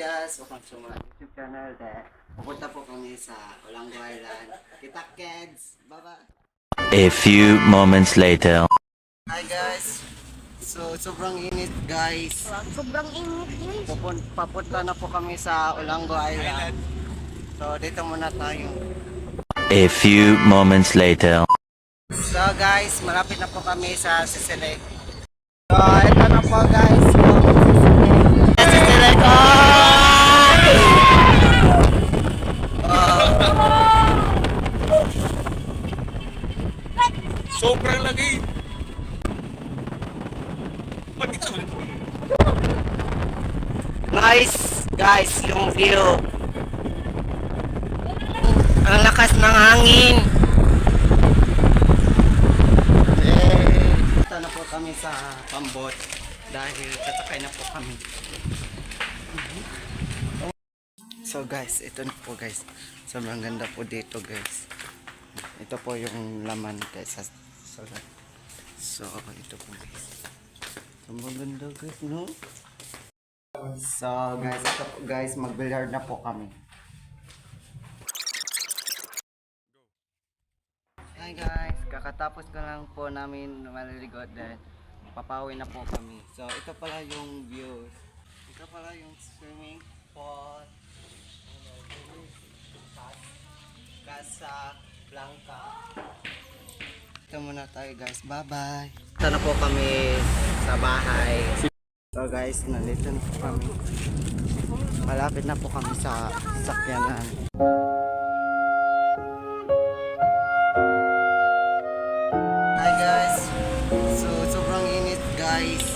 guys, welcome to my YouTube channel. Pupunta po kami sa Olango Island. Kita kids! Bye-bye! A few moments later. Hi guys! So, sobrang init guys. Sobrang init guys. Papunta na po kami sa Olango Island. So, dito muna tayo. A few moments later. So guys, malapit na po kami sa Sisilig. So, ito na po guys. Sisilig! Sobrang lagi. Nice guys, yung view. Ang lakas ng hangin. Punta na po kami sa Pambot dahil sasakay na po kami. So guys, ito na po guys. Sobrang ganda po dito guys. Ito po yung laman guys. So ito po guys. Sobrang ganda guys, no? So guys, ito po guys, mag-billiard na po kami. Hi guys, kakatapos ko lang po namin maliligo dahil papawi na po kami. So ito pala yung views. Ito pala yung swimming pool. Casa Blanca. Ito muna tayo guys. Bye bye. Ito na po kami sa bahay. So guys, nandito na po kami. Malapit na po kami sa sakyanan. Hi guys. So sobrang init guys.